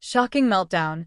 Shocking meltdown.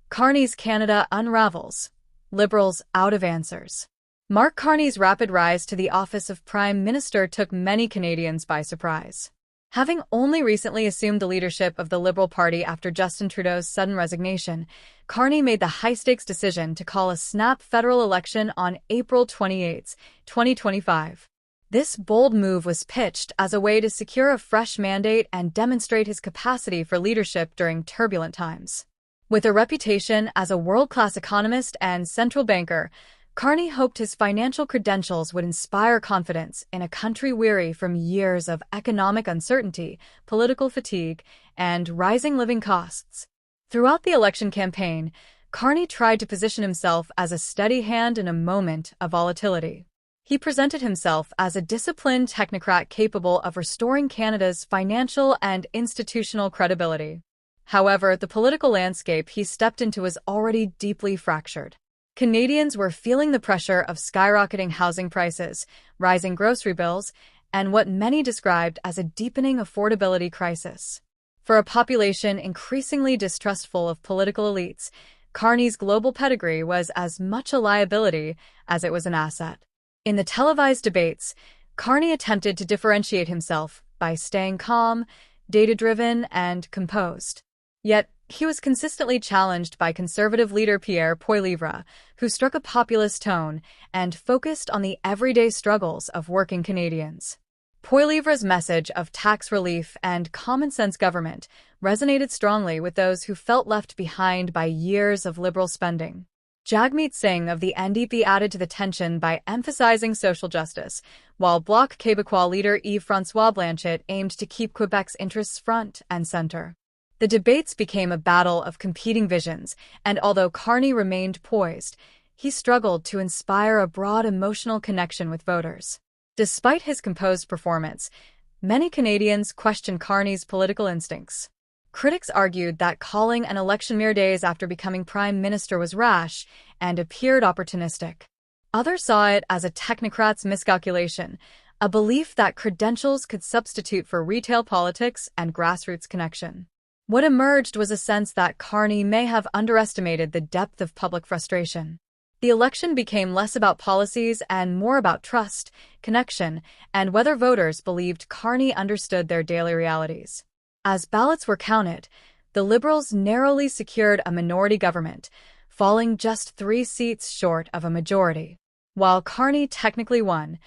Carney's Canada unravels. Liberals out of answers. Mark Carney's rapid rise to the office of Prime Minister took many Canadians by surprise. Having only recently assumed the leadership of the Liberal Party after Justin Trudeau's sudden resignation, Carney made the high-stakes decision to call a snap federal election on April 28, 2025. This bold move was pitched as a way to secure a fresh mandate and demonstrate his capacity for leadership during turbulent times. With a reputation as a world-class economist and central banker, Carney hoped his financial credentials would inspire confidence in a country weary from years of economic uncertainty, political fatigue, and rising living costs. Throughout the election campaign, Carney tried to position himself as a steady hand in a moment of volatility. He presented himself as a disciplined technocrat capable of restoring Canada's financial and institutional credibility. However, the political landscape he stepped into was already deeply fractured. Canadians were feeling the pressure of skyrocketing housing prices, rising grocery bills, and what many described as a deepening affordability crisis. For a population increasingly distrustful of political elites, Carney's global pedigree was as much a liability as it was an asset. In the televised debates, Carney attempted to differentiate himself by staying calm, data-driven, and composed. Yet, he was consistently challenged by conservative leader Pierre Poilievre, who struck a populist tone and focused on the everyday struggles of working Canadians. Poilievre's message of tax relief and common-sense government resonated strongly with those who felt left behind by years of liberal spending. Jagmeet Singh of the NDP added to the tension by emphasizing social justice, while Bloc Québécois leader Yves-François Blanchet aimed to keep Quebec's interests front and center. The debates became a battle of competing visions, and although Carney remained poised, he struggled to inspire a broad emotional connection with voters. Despite his composed performance, many Canadians questioned Carney's political instincts. Critics argued that calling an election mere days after becoming Prime Minister was rash and appeared opportunistic. Others saw it as a technocrat's miscalculation, a belief that credentials could substitute for retail politics and grassroots connection. What emerged was a sense that Carney may have underestimated the depth of public frustration. The election became less about policies and more about trust, connection, and whether voters believed Carney understood their daily realities. As ballots were counted, the Liberals narrowly secured a minority government, falling just 3 seats short of a majority. While Carney technically won,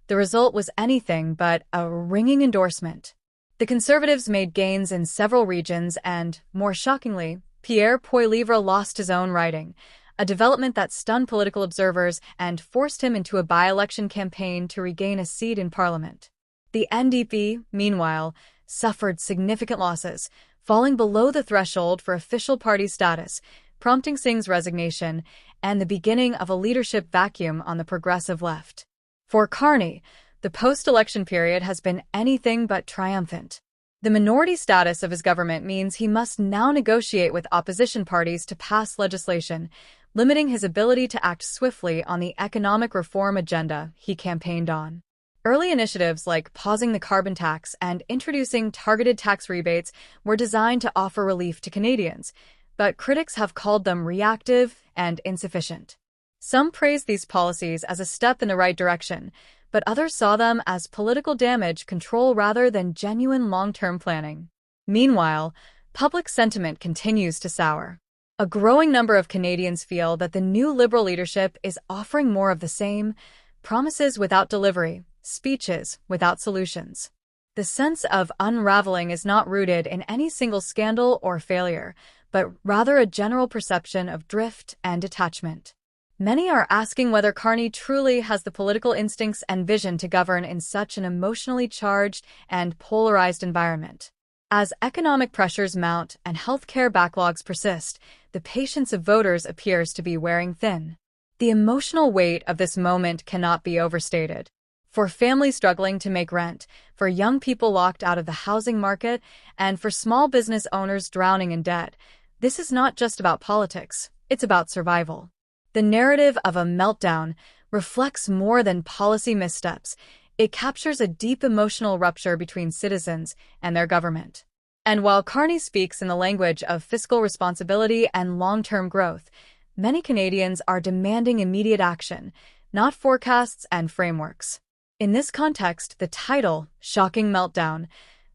the result was anything but a ringing endorsement. The Conservatives made gains in several regions and, more shockingly, Pierre Poilievre lost his own riding, a development that stunned political observers and forced him into a by-election campaign to regain a seat in Parliament. The NDP, meanwhile, suffered significant losses, falling below the threshold for official party status, prompting Singh's resignation and the beginning of a leadership vacuum on the progressive left. For Carney, the post-election period has been anything but triumphant. The minority status of his government means he must now negotiate with opposition parties to pass legislation, limiting his ability to act swiftly on the economic reform agenda he campaigned on. Early initiatives like pausing the carbon tax and introducing targeted tax rebates were designed to offer relief to Canadians, but critics have called them reactive and insufficient. Some praised these policies as a step in the right direction, but others saw them as political damage control rather than genuine long-term planning. Meanwhile, public sentiment continues to sour. A growing number of Canadians feel that the new Liberal leadership is offering more of the same, promises without delivery, speeches without solutions. The sense of unraveling is not rooted in any single scandal or failure, but rather a general perception of drift and detachment. Many are asking whether Carney truly has the political instincts and vision to govern in such an emotionally charged and polarized environment. As economic pressures mount and healthcare backlogs persist, the patience of voters appears to be wearing thin. The emotional weight of this moment cannot be overstated. For families struggling to make rent, for young people locked out of the housing market, and for small business owners drowning in debt, this is not just about politics, it's about survival. The narrative of a meltdown reflects more than policy missteps. It captures a deep emotional rupture between citizens and their government. And while Carney speaks in the language of fiscal responsibility and long-term growth, many Canadians are demanding immediate action, not forecasts and frameworks. In this context, the title, Shocking Meltdown,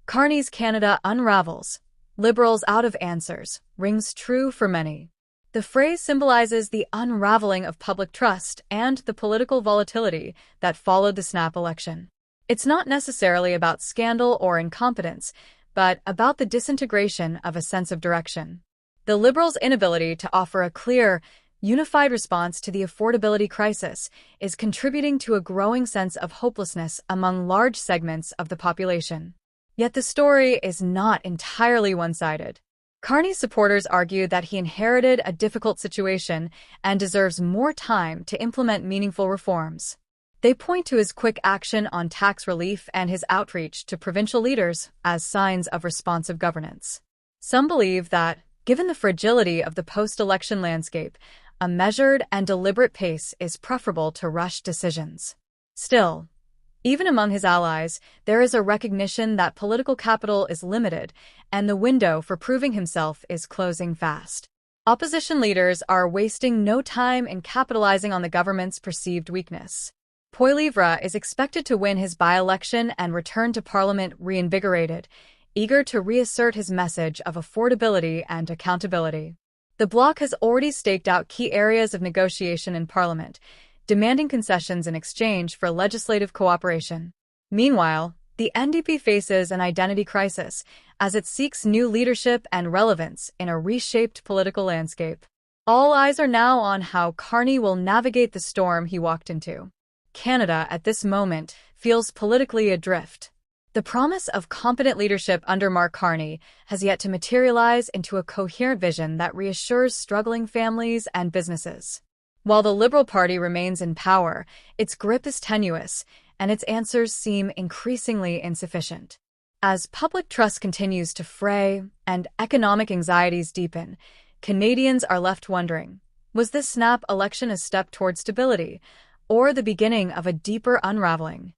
Carney's Canada Unravels, Liberals Out of Answers, rings true for many. The phrase symbolizes the unraveling of public trust and the political volatility that followed the snap election. It's not necessarily about scandal or incompetence, but about the disintegration of a sense of direction. The Liberals' inability to offer a clear, unified response to the affordability crisis is contributing to a growing sense of hopelessness among large segments of the population. Yet the story is not entirely one-sided. Carney's supporters argue that he inherited a difficult situation and deserves more time to implement meaningful reforms. They point to his quick action on tax relief and his outreach to provincial leaders as signs of responsive governance. Some believe that, given the fragility of the post-election landscape, a measured and deliberate pace is preferable to rushed decisions. Still, even among his allies, there is a recognition that political capital is limited and the window for proving himself is closing fast. Opposition leaders are wasting no time in capitalizing on the government's perceived weakness. Poilievre is expected to win his by-election and return to Parliament reinvigorated, eager to reassert his message of affordability and accountability. The Bloc has already staked out key areas of negotiation in Parliament, demanding concessions in exchange for legislative cooperation. Meanwhile, the NDP faces an identity crisis as it seeks new leadership and relevance in a reshaped political landscape. All eyes are now on how Carney will navigate the storm he walked into. Canada, at this moment, feels politically adrift. The promise of competent leadership under Mark Carney has yet to materialize into a coherent vision that reassures struggling families and businesses. While the Liberal Party remains in power, its grip is tenuous, and its answers seem increasingly insufficient. As public trust continues to fray and economic anxieties deepen, Canadians are left wondering, was this snap election a step toward stability, or the beginning of a deeper unraveling?